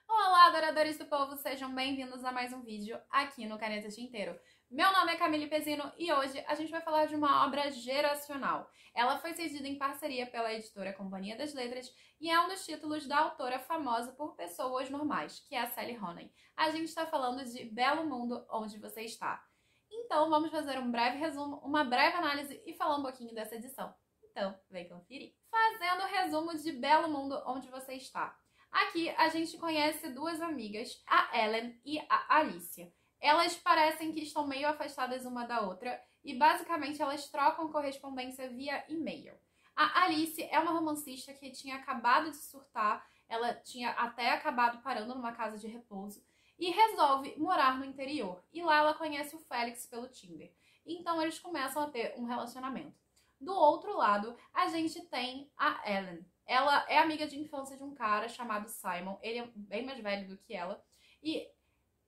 Olá, adoradores do povo, sejam bem-vindos a mais um vídeo aqui no Caneta Tinteiro. Meu nome é Camille Pezino e hoje a gente vai falar de uma obra geracional. Ela foi cedida em parceria pela editora Companhia das Letras e é um dos títulos da autora famosa por pessoas normais, que é a Sally Rooney. A gente está falando de Belo Mundo Onde Você Está. Então vamos fazer um breve resumo, uma breve análise e falar um pouquinho dessa edição. Então, vem conferir. Fazendo o resumo de Belo Mundo Onde Você Está. Aqui a gente conhece duas amigas, a Ellen e a Alicia. Elas parecem que estão meio afastadas uma da outra e basicamente elas trocam correspondência via e-mail. A Alice é uma romancista que tinha acabado de surtar, ela tinha até acabado parando numa casa de repouso e resolve morar no interior. E lá ela conhece o Félix pelo Tinder. Então eles começam a ter um relacionamento. Do outro lado, a gente tem a Ellen. Ela é amiga de infância de um cara chamado Simon. Ele é bem mais velho do que ela. E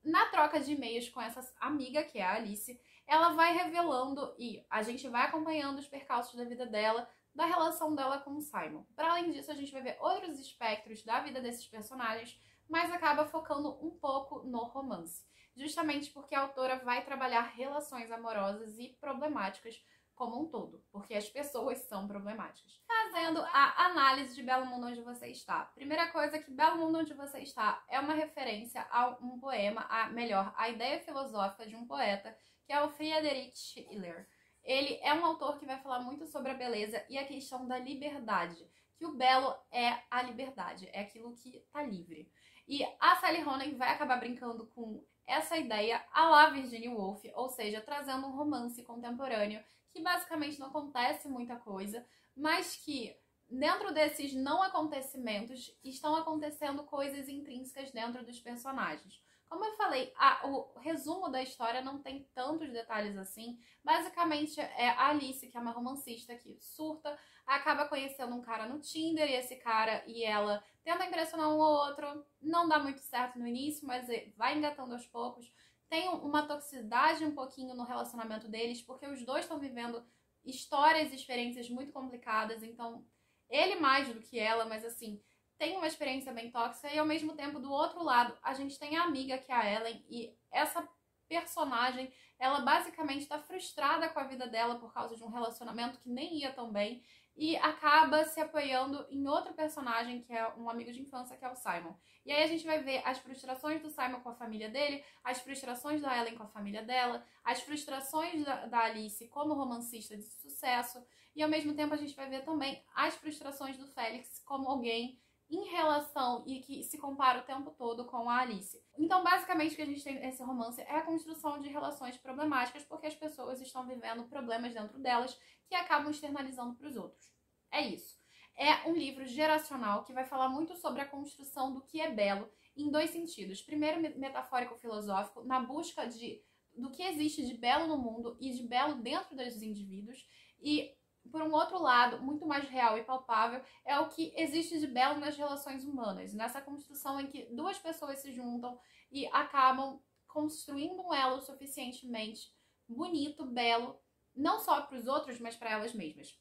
na troca de e-mails com essa amiga, que é a Alice, ela vai revelando e a gente vai acompanhando os percalços da vida dela, da relação dela com o Simon. Para além disso, a gente vai ver outros espectros da vida desses personagens, mas acaba focando um pouco no romance. Justamente porque a autora vai trabalhar relações amorosas e problemáticas como um todo, porque as pessoas são problemáticas. Fazendo a análise de Belo Mundo Onde Você Está. Primeira coisa que Belo Mundo Onde Você Está é uma referência a um poema, a ideia filosófica de um poeta, que é o Friedrich Schiller. Ele é um autor que vai falar muito sobre a beleza e a questão da liberdade, que o belo é a liberdade, é aquilo que está livre. E a Sally Rooney vai acabar brincando com essa ideia à la Virginia Woolf, ou seja, trazendo um romance contemporâneo que basicamente não acontece muita coisa, mas que dentro desses não acontecimentos estão acontecendo coisas intrínsecas dentro dos personagens. Como eu falei, o resumo da história não tem tantos detalhes assim. Basicamente é a Alice, que é uma romancista que surta, acaba conhecendo um cara no Tinder e esse cara e ela tentam impressionar um ou outro. Não dá muito certo no início, mas vai engatando aos poucos. Tem uma toxicidade um pouquinho no relacionamento deles, porque os dois estão vivendo histórias e experiências muito complicadas, então ele mais do que ela, mas assim, tem uma experiência bem tóxica e ao mesmo tempo, do outro lado, a gente tem a amiga que é a Ellen e essa personagem, ela basicamente está frustrada com a vida dela por causa de um relacionamento que nem ia tão bem e acaba se apoiando em outro personagem que é um amigo de infância, que é o Simon. E aí a gente vai ver as frustrações do Simon com a família dele, as frustrações da Ellen com a família dela, as frustrações da Alice como romancista de sucesso e ao mesmo tempo a gente vai ver também as frustrações do Félix como alguém em relação e que se compara o tempo todo com a Alice. Então, basicamente, o que a gente tem nesse romance é a construção de relações problemáticas porque as pessoas estão vivendo problemas dentro delas que acabam externalizando para os outros. É isso. É um livro geracional que vai falar muito sobre a construção do que é belo em dois sentidos. Primeiro, metafórico-filosófico, na busca do que existe de belo no mundo e de belo dentro dos indivíduos e por um outro lado, muito mais real e palpável, é o que existe de belo nas relações humanas, nessa construção em que duas pessoas se juntam e acabam construindo um elo suficientemente bonito, belo, não só para os outros, mas para elas mesmas.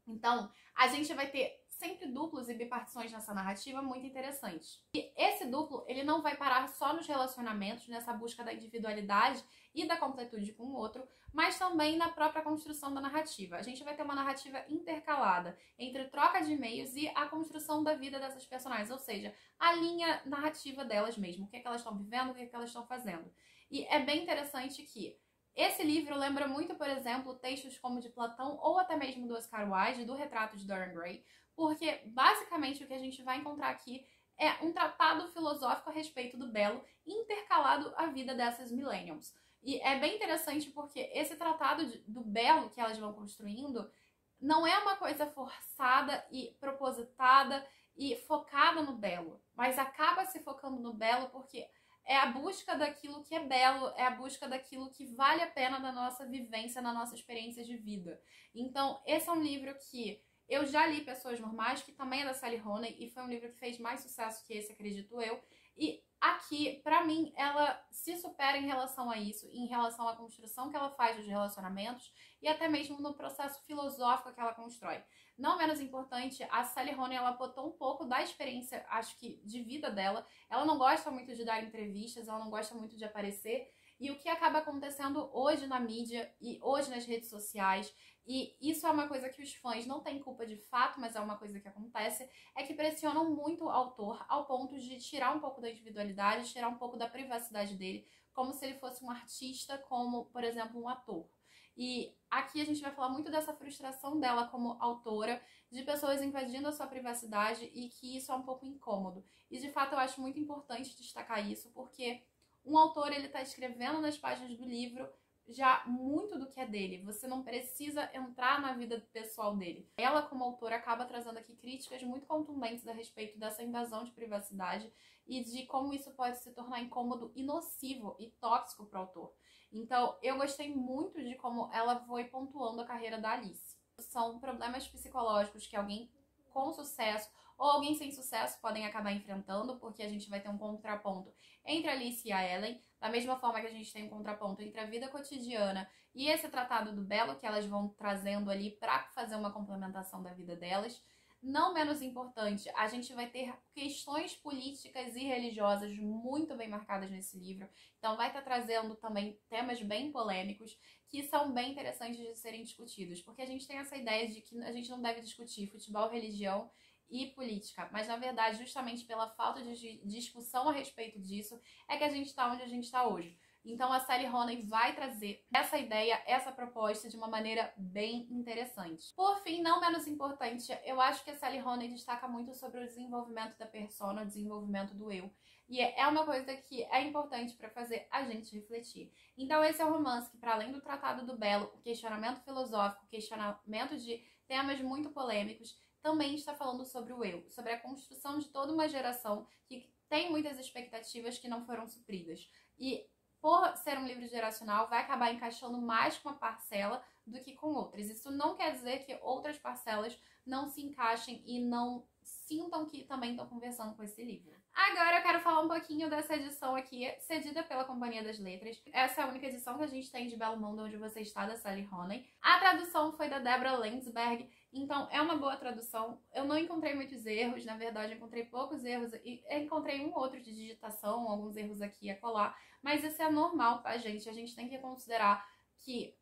Então, a gente vai ter sempre duplos e bipartições nessa narrativa muito interessantes. E esse duplo, ele não vai parar só nos relacionamentos, nessa busca da individualidade e da completude com o outro, mas também na própria construção da narrativa. A gente vai ter uma narrativa intercalada entre troca de e-mails e a construção da vida dessas personagens, ou seja, a linha narrativa delas mesmo, o que é que elas estão vivendo, o que é que elas estão fazendo. E é bem interessante que esse livro lembra muito, por exemplo, textos como de Platão ou até mesmo do Oscar Wilde, do Retrato de Dorian Gray, porque basicamente o que a gente vai encontrar aqui é um tratado filosófico a respeito do belo intercalado à vida dessas millennials. E é bem interessante porque esse tratado do belo que elas vão construindo não é uma coisa forçada e propositada e focada no belo, mas acaba se focando no belo porque é a busca daquilo que é belo, é a busca daquilo que vale a pena na nossa vivência, na nossa experiência de vida. Então, esse é um livro que eu já li Pessoas Normais, que também é da Sally Rooney, e foi um livro que fez mais sucesso que esse, acredito eu. E aqui, pra mim, ela se supera em relação a isso, em relação à construção que ela faz dos relacionamentos e até mesmo no processo filosófico que ela constrói. Não menos importante, a Sally Rooney, ela botou um pouco da experiência, acho que, de vida dela. Ela não gosta muito de dar entrevistas, ela não gosta muito de aparecer. E o que acaba acontecendo hoje na mídia e hoje nas redes sociais, e isso é uma coisa que os fãs não têm culpa de fato, mas é uma coisa que acontece, é que pressionam muito o autor ao ponto de tirar um pouco da individualidade, tirar um pouco da privacidade dele, como se ele fosse um artista, como, por exemplo, um ator. E aqui a gente vai falar muito dessa frustração dela como autora, de pessoas invadindo a sua privacidade e que isso é um pouco incômodo. E de fato eu acho muito importante destacar isso, porque um autor, ele tá escrevendo nas páginas do livro já muito do que é dele. Você não precisa entrar na vida pessoal dele. Ela, como autora, acaba trazendo aqui críticas muito contundentes a respeito dessa invasão de privacidade e de como isso pode se tornar incômodo e nocivo e tóxico para o autor. Então, eu gostei muito de como ela foi pontuando a carreira da Alice. São problemas psicológicos que alguém com sucesso ou alguém sem sucesso podem acabar enfrentando, porque a gente vai ter um contraponto entre a Alice e a Ellen, da mesma forma que a gente tem um contraponto entre a vida cotidiana e esse tratado do belo que elas vão trazendo ali para fazer uma complementação da vida delas. Não menos importante, a gente vai ter questões políticas e religiosas muito bem marcadas nesse livro. Então vai estar trazendo também temas bem polêmicos que são bem interessantes de serem discutidos. Porque a gente tem essa ideia de que a gente não deve discutir futebol, religião e política. Mas, na verdade, justamente pela falta de discussão a respeito disso, é que a gente está onde a gente está hoje. Então a Sally Rooney vai trazer essa ideia, essa proposta de uma maneira bem interessante. Por fim, não menos importante, eu acho que a Sally Rooney destaca muito sobre o desenvolvimento da persona, o desenvolvimento do eu. E é uma coisa que é importante para fazer a gente refletir. Então esse é um romance que, para além do Tratado do Belo, o questionamento filosófico, o questionamento de temas muito polêmicos, também está falando sobre o eu, sobre a construção de toda uma geração que tem muitas expectativas que não foram supridas. E por ser um livro geracional, vai acabar encaixando mais com uma parcela do que com outras. Isso não quer dizer que outras parcelas não se encaixem e não sintam que também estão conversando com esse livro. Agora eu quero falar um pouquinho dessa edição aqui, cedida pela Companhia das Letras. Essa é a única edição que a gente tem de Belo Mundo, Onde Você Está, da Sally Rooney. A tradução foi da Deborah Landsberg, então é uma boa tradução. Eu não encontrei muitos erros, na verdade eu encontrei poucos erros e encontrei um outro de digitação, alguns erros aqui e acolá, mas isso é normal, tá, gente? A gente tem que considerar que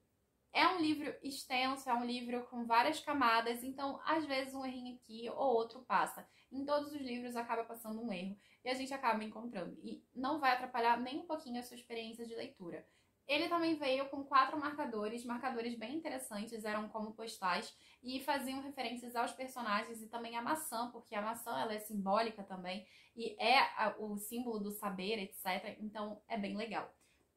é um livro extenso, é um livro com várias camadas, então às vezes um errinho aqui ou outro passa. Em todos os livros acaba passando um erro e a gente acaba encontrando. E não vai atrapalhar nem um pouquinho a sua experiência de leitura. Ele também veio com 4 marcadores bem interessantes, eram como postais e faziam referências aos personagens e também à maçã, porque a maçã ela é simbólica também e é o símbolo do saber, etc. Então é bem legal.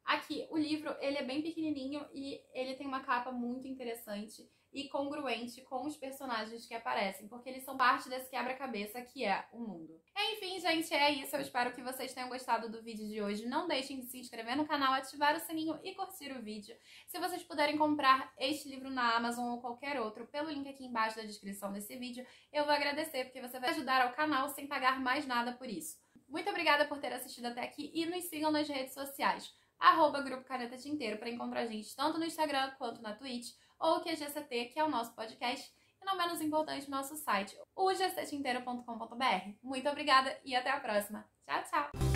Aqui, o livro, ele é bem pequenininho e ele tem uma capa muito interessante e congruente com os personagens que aparecem, porque eles são parte desse quebra-cabeça que é o mundo. Enfim, gente, é isso. Eu espero que vocês tenham gostado do vídeo de hoje. Não deixem de se inscrever no canal, ativar o sininho e curtir o vídeo. Se vocês puderem comprar este livro na Amazon ou qualquer outro, pelo link aqui embaixo da descrição desse vídeo, eu vou agradecer, porque você vai ajudar ao canal sem pagar mais nada por isso. Muito obrigada por ter assistido até aqui e nos sigam nas redes sociais. @Grupo Caneta Tinteiro para encontrar a gente tanto no Instagram quanto na Twitch, ou o QGCT, que é o nosso podcast, e não menos importante, o nosso site, o gctinteiro.com.br. Muito obrigada e até a próxima. Tchau, tchau!